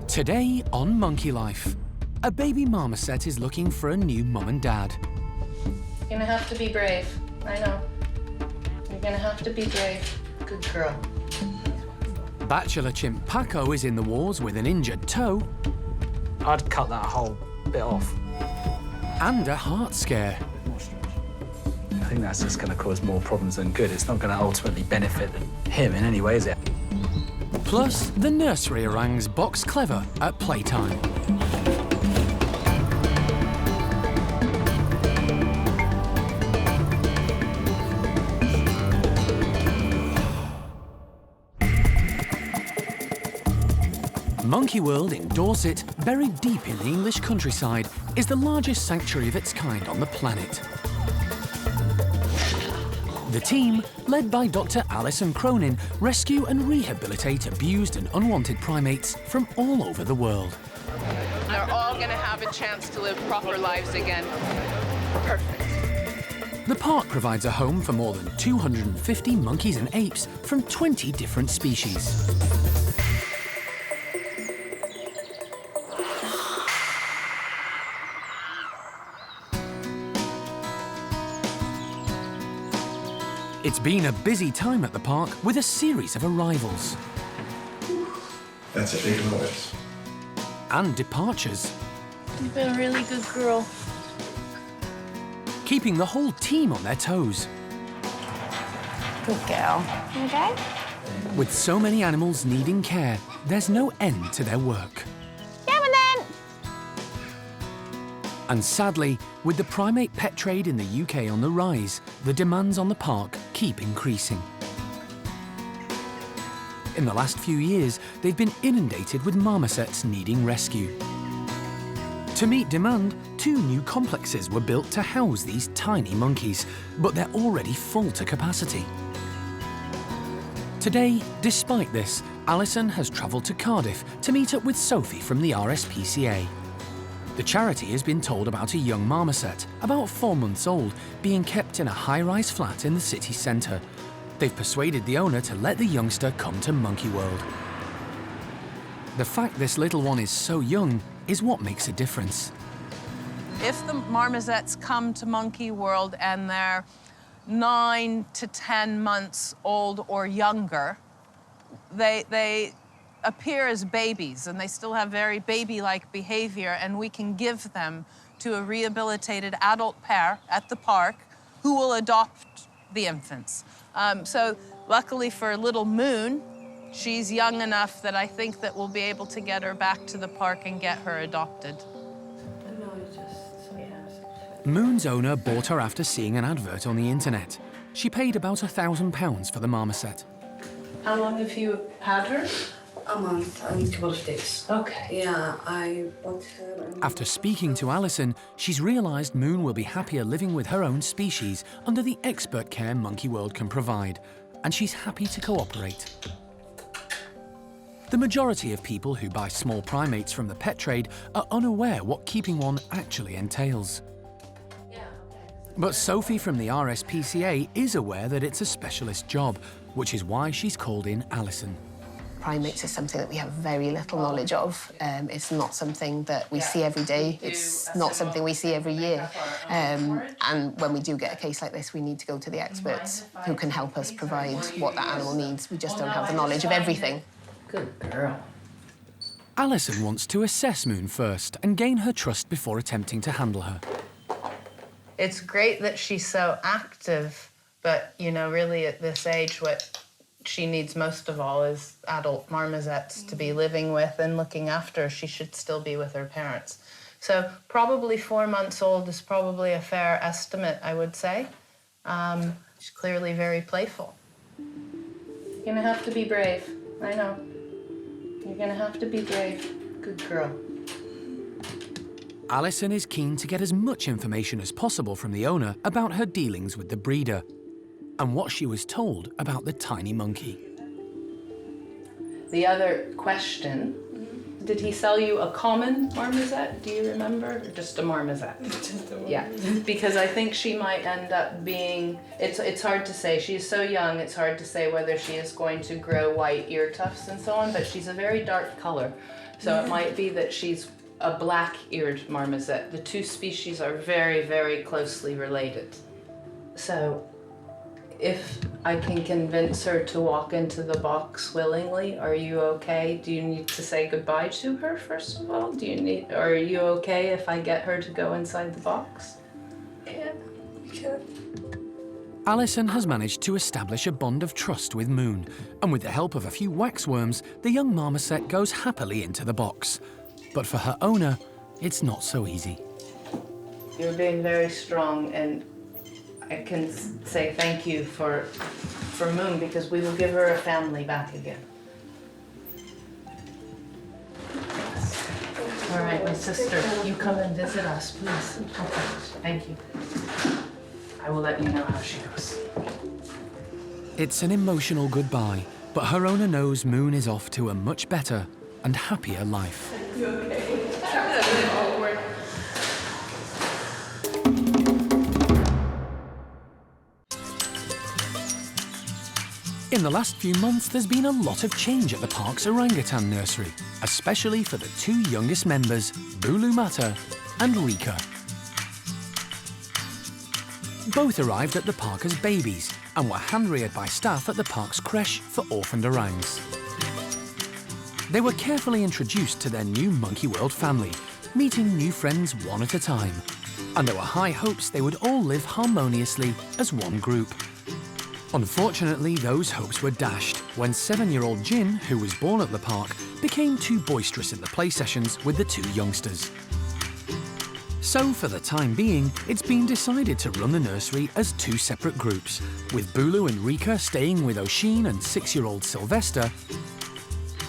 Today on Monkey Life, a baby marmoset is looking for a new mum and dad. You're gonna have to be brave. I know. You're gonna have to be brave. Good girl. Bachelor chimp Paco is in the wars with an injured toe. I'd cut that whole bit off. And a heart scare. I think that's just going to cause more problems than good. It's not going to ultimately benefit him in any way, is it? Plus, the nursery orangs box clever at playtime. Monkey World in Dorset, buried deep in the English countryside, is the largest sanctuary of its kind on the planet. The team, led by Dr. Alison Cronin, rescue and rehabilitate abused and unwanted primates from all over the world. They're all going to have a chance to live proper lives again. Perfect. The park provides a home for more than 250 monkeys and apes from 20 different species. It's been a busy time at the park with a series of arrivals. That's a big noise. And departures. You've been a really good girl. Keeping the whole team on their toes. Good girl. Okay? With so many animals needing care, there's no end to their work. Yeah, then. And sadly, with the primate pet trade in the UK on the rise, the demands on the park keep increasing. In the last few years, they've been inundated with marmosets needing rescue. To meet demand, 2 new complexes were built to house these tiny monkeys, but they're already full to capacity. Today, despite this, Alison has travelled to Cardiff to meet up with Sophie from the RSPCA. The charity has been told about a young marmoset, about 4 months old, being kept in a high-rise flat in the city centre. They've persuaded the owner to let the youngster come to Monkey World. The fact this little one is so young is what makes a difference. If the marmosets come to Monkey World and they're 9 to 10 months old or younger, they appear as babies and they still have very baby-like behavior, and we can give them to a rehabilitated adult pair at the park who will adopt the infants. So luckily for little Moon, she's young enough that I think that we'll be able to get her back to the park and get her adopted. Moon's owner bought her after seeing an advert on the internet. She paid about £1,000 for the marmoset. How long have you had her? A month and a couple of days. Okay. Yeah, I bought her. After speaking to Alison, she's realised Moon will be happier living with her own species under the expert care Monkey World can provide, and she's happy to cooperate. The majority of people who buy small primates from the pet trade are unaware what keeping one actually entails. But Sophie from the RSPCA is aware that it's a specialist job, which is why she's called in Alison. Primates is something that we have very little knowledge of. It's not something that we see every day. It's not something we see every year. And when we do get a case like this, we need to go to the experts who can help us provide what that animal needs. We just don't have the knowledge of everything. Good girl. Alison wants to assess Moon first and gain her trust before attempting to handle her. It's great that she's so active, but, you know, really at this age, what she needs most of all is adult marmosets to be living with and looking after. She should still be with her parents. So probably 4 months old is probably a fair estimate, I would say. She's clearly very playful. You're gonna have to be brave. I know. You're gonna have to be brave. Good girl. Alison is keen to get as much information as possible from the owner about her dealings with the breeder and what she was told about the tiny monkey. The other question did he sell you a common marmoset? Do you remember? Or just a marmoset? Just a one. Yeah, because I think she might end up being, it's hard to say. She's so young, it's hard to say whether she is going to grow white ear tufts and so on, but she's a very dark color. So it might be that she's a black-eared marmoset. The two species are very, very closely related. So if I can convince her to walk into the box willingly, are you okay? Do you need to say goodbye to her first of all? Are you okay if I get her to go inside the box? Yeah, we can. Alison has managed to establish a bond of trust with Moon, and with the help of a few waxworms, the young marmoset goes happily into the box. But for her owner, it's not so easy. You're being very strong, and I can say thank you for Moon, because we will give her a family back again. All right, my sister, you come and visit us, please. Okay, thank you. I will let you know how she goes. It's an emotional goodbye, but her owner knows Moon is off to a much better and happier life. In the last few months, there's been a lot of change at the park's orangutan nursery, especially for the two youngest members, Bulu Mata and Rika. Both arrived at the park as babies and were hand-reared by staff at the park's creche for orphaned orangs. They were carefully introduced to their new Monkey World family, meeting new friends one at a time. And there were high hopes they would all live harmoniously as one group. Unfortunately, those hopes were dashed when 7-year-old Jin, who was born at the park, became too boisterous in the play sessions with the two youngsters. So, for the time being, it's been decided to run the nursery as two separate groups, with Bulu and Rika staying with Oshin and 6-year-old Sylvester,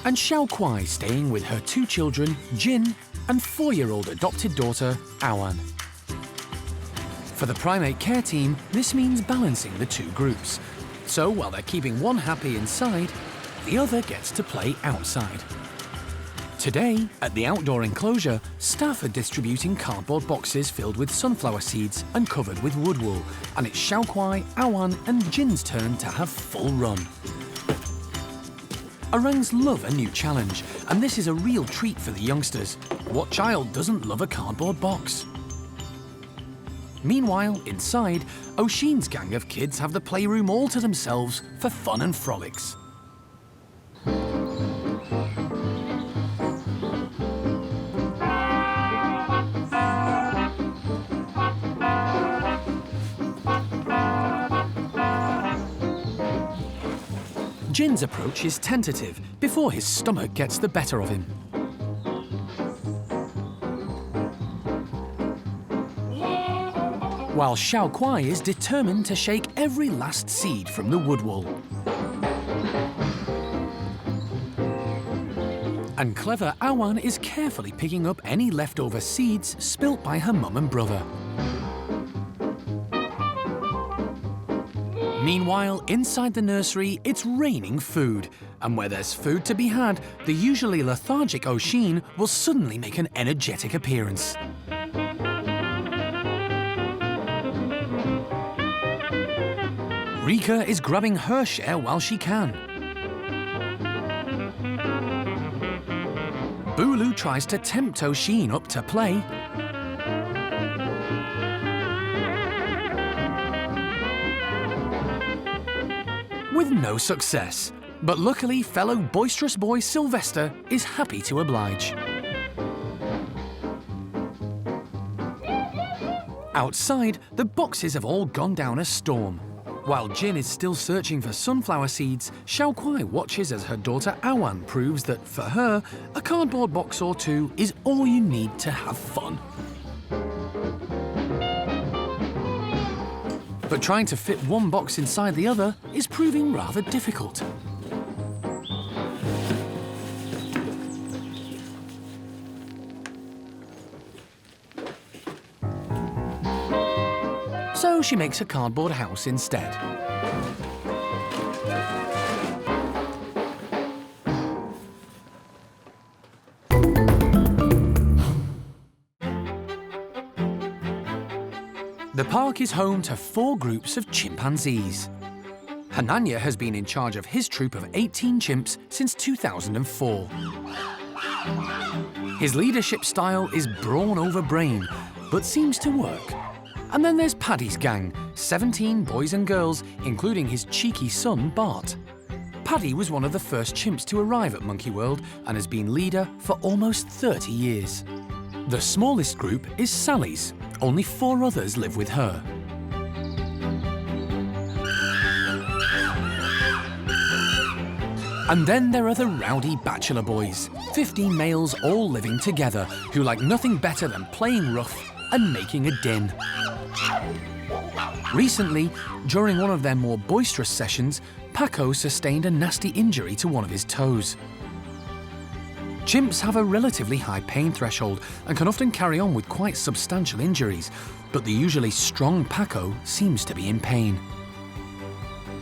and Xiao Kuai staying with her two children, Jin, and 4-year-old adopted daughter, Awan. For the primate care team, this means balancing the two groups. So while they're keeping one happy inside, the other gets to play outside. Today, at the outdoor enclosure, staff are distributing cardboard boxes filled with sunflower seeds and covered with wood wool, and it's Xiao Kuai, Awan and Jin's turn to have full run. Orangs love a new challenge, and this is a real treat for the youngsters. What child doesn't love a cardboard box? Meanwhile, inside, Oshin's gang of kids have the playroom all to themselves for fun and frolics. Jin's approach is tentative before his stomach gets the better of him. While Xiao Kuai is determined to shake every last seed from the wood wool. And clever Awan is carefully picking up any leftover seeds spilt by her mum and brother. Meanwhile, inside the nursery, it's raining food. And where there's food to be had, the usually lethargic Oshin will suddenly make an energetic appearance. Rika is grabbing her share while she can. Bulu tries to tempt Oshin up to play. With no success. But luckily, fellow boisterous boy Sylvester is happy to oblige. Outside, the boxes have all gone down a storm. While Jin is still searching for sunflower seeds, Xiao Kuai watches as her daughter Awan proves that, for her, a cardboard box or two is all you need to have fun. But trying to fit one box inside the other is proving rather difficult. So she makes a cardboard house instead. The park is home to 4 groups of chimpanzees. Hananya has been in charge of his troop of 18 chimps since 2004. His leadership style is brawn over brain, but seems to work. And then there's Paddy's gang, 17 boys and girls, including his cheeky son, Bart. Paddy was one of the first chimps to arrive at Monkey World and has been leader for almost 30 years. The smallest group is Sally's. Only 4 others live with her. And then there are the rowdy Bachelor boys, 15 males all living together, who like nothing better than playing rough and making a din. Recently, during one of their more boisterous sessions, Paco sustained a nasty injury to one of his toes. Chimps have a relatively high pain threshold and can often carry on with quite substantial injuries, but the usually strong Paco seems to be in pain.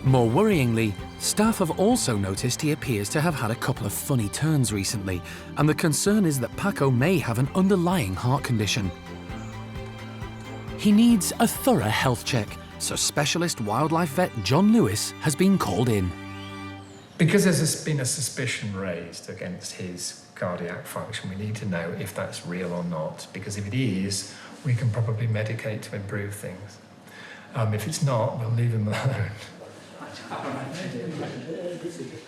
More worryingly, staff have also noticed he appears to have had a couple of funny turns recently, and the concern is that Paco may have an underlying heart condition. He needs a thorough health check, so specialist wildlife vet John Lewis has been called in. Because there's been a suspicion raised against his cardiac function, we need to know if that's real or not, because if it is, we can probably medicate to improve things. If it's not, we'll leave him alone.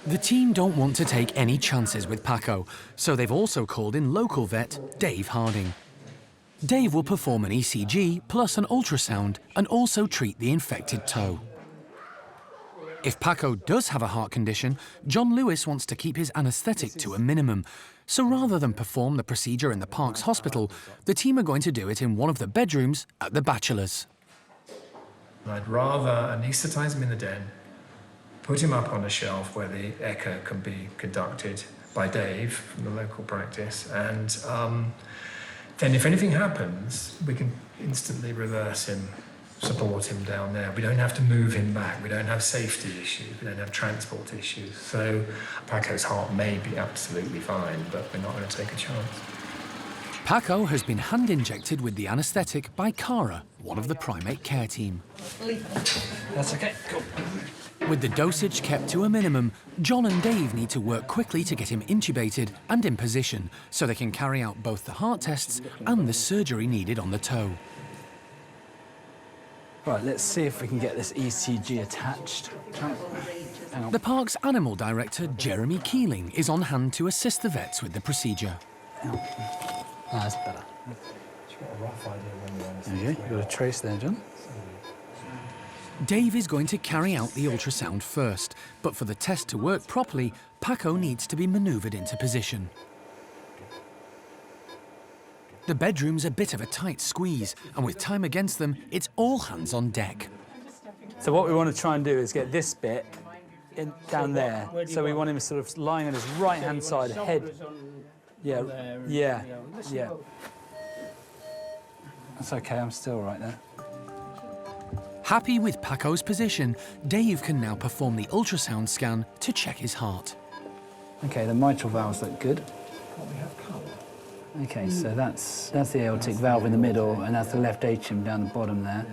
The team don't want to take any chances with Paco, so they've also called in local vet Dave Harding. Dave will perform an ECG plus an ultrasound and also treat the infected toe. If Paco does have a heart condition, John Lewis wants to keep his anaesthetic to a minimum. So rather than perform the procedure in the park's hospital, the team are going to do it in one of the bedrooms at the Bachelor's. I'd rather anaesthetise him in the den, put him up on a shelf where the echo can be conducted by Dave from the local practice, and then if anything happens, we can instantly reverse him, support him down there. We don't have to move him back. We don't have safety issues. We don't have transport issues. So Paco's heart may be absolutely fine, but we're not going to take a chance. Paco has been hand-injected with the anaesthetic by Cara, one of the primate care team. That's okay, cool. With the dosage kept to a minimum, John and Dave need to work quickly to get him intubated and in position so they can carry out both the heart tests and the surgery needed on the toe. Right, let's see if we can get this ECG attached. Hang on. The park's animal director, Jeremy Keeling, is on hand to assist the vets with the procedure. That's better. There you go. You've got a trace there, John. Dave is going to carry out the ultrasound first, but for the test to work properly, Paco needs to be manoeuvred into position. The bedroom's a bit of a tight squeeze, and with time against them, it's all hands on deck. So what we want to try and do is get this bit down there. So we want him sort of lying on his right-hand side, head. Yeah. That's okay, I'm still right there. Happy with Paco's position, Dave can now perform the ultrasound scan to check his heart. Okay, the mitral valves look good. Okay, so that's the aortic valve in the middle, and that's the left atrium down the bottom there.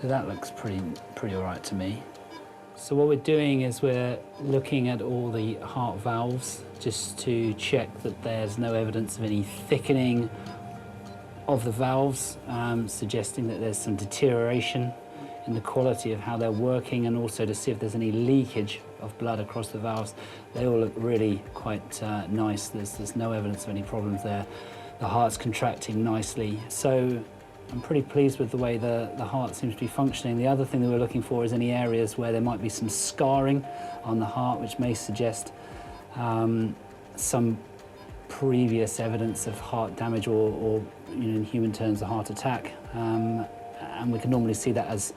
So that looks pretty all right to me. So what we're doing is we're looking at all the heart valves just to check that there's no evidence of any thickening of the valves, suggesting that there's some deterioration in the quality of how they're working, and also to see if there's any leakage of blood across the valves. They all look really quite nice. There's no evidence of any problems there. The heart's contracting nicely. So I'm pretty pleased with the way the heart seems to be functioning. The other thing that we're looking for is any areas where there might be some scarring on the heart, which may suggest some previous evidence of heart damage or in human terms, a heart attack. And we can normally see that as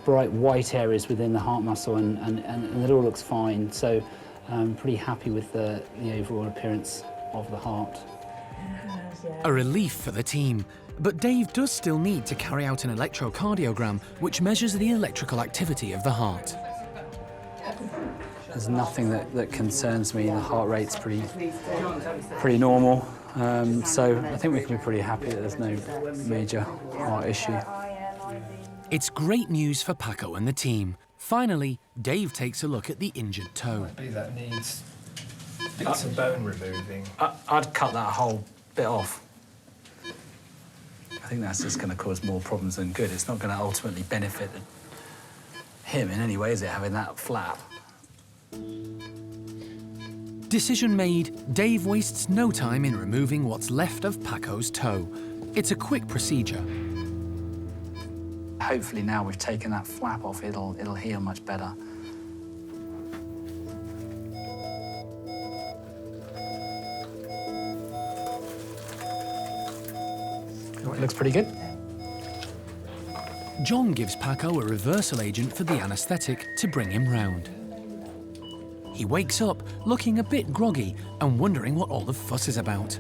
bright white areas within the heart muscle, and it all looks fine. So I'm pretty happy with the overall appearance of the heart. A relief for the team, but Dave does still need to carry out an electrocardiogram, which measures the electrical activity of the heart. There's nothing that concerns me. The heart rate's pretty normal. So I think we can be pretty happy that there's no major heart issue. It's great news for Paco and the team. Finally, Dave takes a look at the injured toe. Might be that needs bits of bone removing. I'd cut that whole bit off. I think that's just going to cause more problems than good. It's not going to ultimately benefit him in any way, is it, having that flap? Decision made, Dave wastes no time in removing what's left of Paco's toe. It's a quick procedure. Hopefully now we've taken that flap off, it'll heal much better. It looks pretty good. John gives Paco a reversal agent for the anaesthetic to bring him round. He wakes up looking a bit groggy and wondering what all the fuss is about.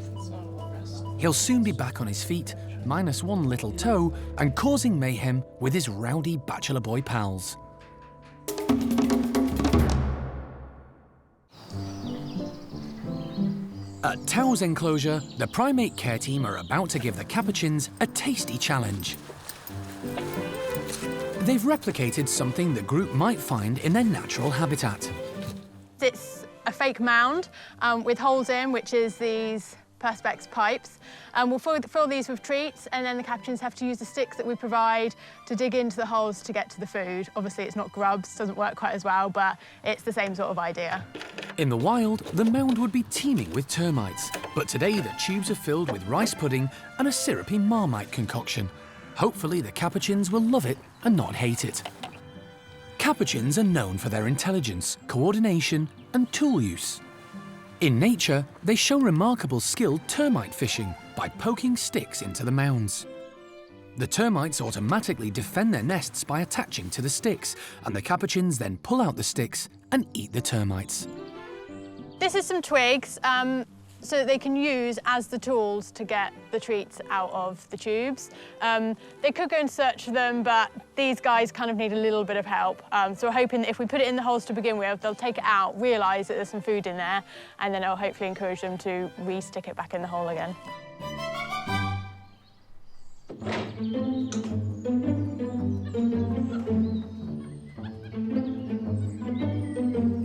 He'll soon be back on his feet, minus one little toe, and causing mayhem with his rowdy bachelor boy pals. At Tao's enclosure, the primate care team are about to give the capuchins a tasty challenge. They've replicated something the group might find in their natural habitat. It's a fake mound with holes in, which is these perspex pipes. We'll fill these with treats, and then the capuchins have to use the sticks that we provide to dig into the holes to get to the food. Obviously, it's not grubs, doesn't work quite as well, but it's the same sort of idea. In the wild, the mound would be teeming with termites, but today the tubes are filled with rice pudding and a syrupy Marmite concoction. Hopefully the capuchins will love it and not hate it. Capuchins are known for their intelligence, coordination and tool use. In nature, they show remarkable skill termite fishing by poking sticks into the mounds. The termites automatically defend their nests by attaching to the sticks, and the capuchins then pull out the sticks and eat the termites. This is some twigs, so that they can use as the tools to get the treats out of the tubes. They could go and search for them, but these guys kind of need a little bit of help. So we're hoping that if we put it in the holes to begin with, they'll take it out, realise that there's some food in there, and then it'll hopefully encourage them to re-stick it back in the hole again.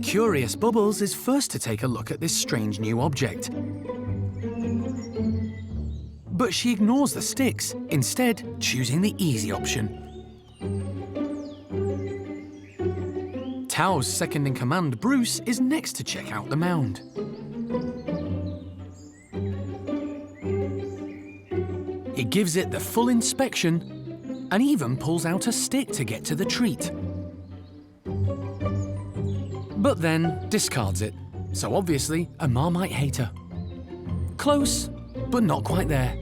Curious Bubbles is first to take a look at this strange new object. But she ignores the sticks, instead choosing the easy option. Tao's second-in-command, Bruce, is next to check out the mound. He gives it the full inspection and even pulls out a stick to get to the treat. But then discards it, so obviously a Marmite hater. Close, but not quite there.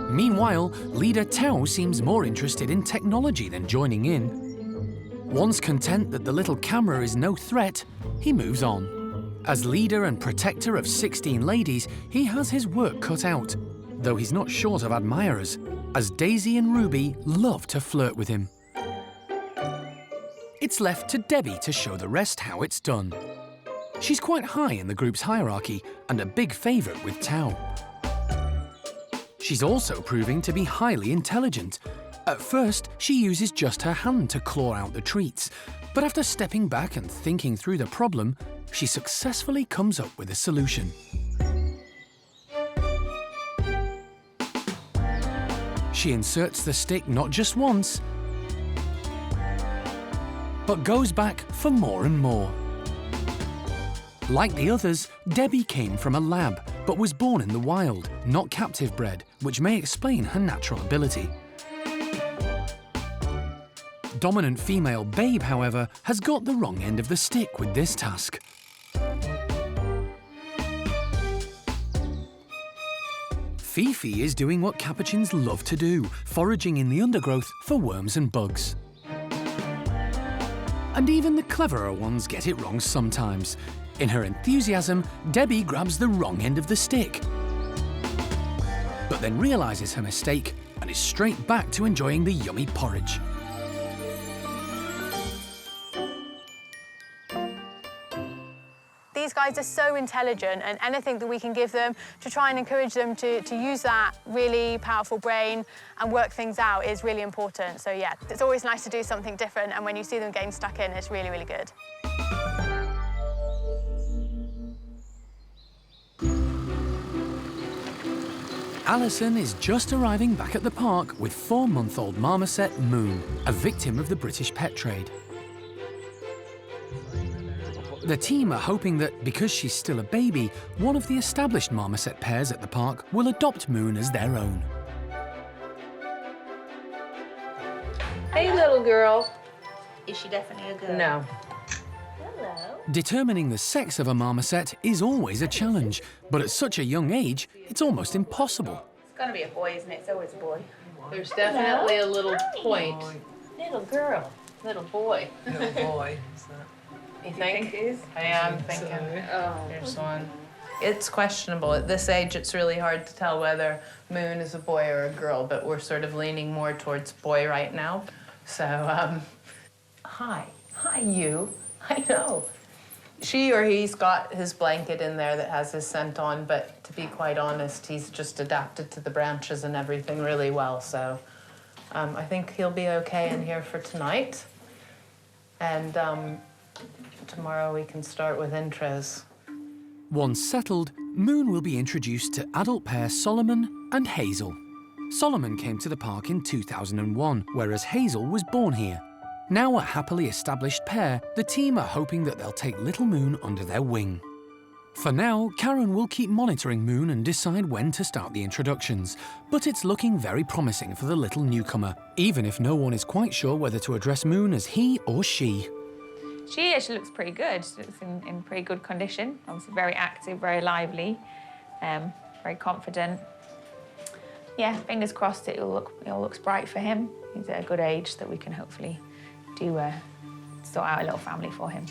Meanwhile, leader Tao seems more interested in technology than joining in. Once content that the little camera is no threat, he moves on. As leader and protector of 16 ladies, he has his work cut out, though he's not short of admirers, as Daisy and Ruby love to flirt with him. It's left to Debbie to show the rest how it's done. She's quite high in the group's hierarchy and a big favourite with Tao. She's also proving to be highly intelligent. At first, she uses just her hand to claw out the treats, but after stepping back and thinking through the problem, she successfully comes up with a solution. She inserts the stick not just once, but goes back for more and more. Like the others, Debbie came from a lab, but was born in the wild, not captive bred, which may explain her natural ability. Dominant female Babe, however, has got the wrong end of the stick with this task. Fifi is doing what capuchins love to do, foraging in the undergrowth for worms and bugs. And even the cleverer ones get it wrong sometimes. In her enthusiasm, Debbie grabs the wrong end of the stick, but then realises her mistake and is straight back to enjoying the yummy porridge. guys are so intelligent, and anything that we can give them to try and encourage them to use that really powerful brain and work things out is really important. So yeah, it's always nice to do something different, and when you see them getting stuck in, it's really, really good. Alison is just arriving back at the park with 4-month-old marmoset Moon, a victim of the British pet trade. The team are hoping that, because she's still a baby, one of the established marmoset pairs at the park will adopt Moon as their own. Hey, little girl. Is she definitely a girl? No. Hello. Determining the sex of a marmoset is always a challenge, but at such a young age, it's almost impossible. It's gonna be a boy, isn't it? It's always a boy. There's definitely a little point. Little girl. Little boy. Little boy. Is that? You think? It is? I am thinking. There's one. It's questionable. At this age, it's really hard to tell whether Moon is a boy or a girl, but we're sort of leaning more towards boy right now. So, hi. Hi, you. I know. She or he's got his blanket in there that has his scent on, but to be quite honest, he's just adapted to the branches and everything really well. So I think he'll be okay in here for tonight. And tomorrow we can start with intros. Once settled, Moon will be introduced to adult pair Solomon and Hazel. Solomon came to the park in 2001, whereas Hazel was born here. Now a happily established pair, the team are hoping that they'll take little Moon under their wing. For now, Karen will keep monitoring Moon and decide when to start the introductions, but it's looking very promising for the little newcomer, even if no one is quite sure whether to address Moon as he or she. She actually looks pretty good. She looks in pretty good condition. Obviously very active, very lively, very confident. Yeah, fingers crossed it all looks bright for him. He's at a good age that we can hopefully do sort out a little family for him.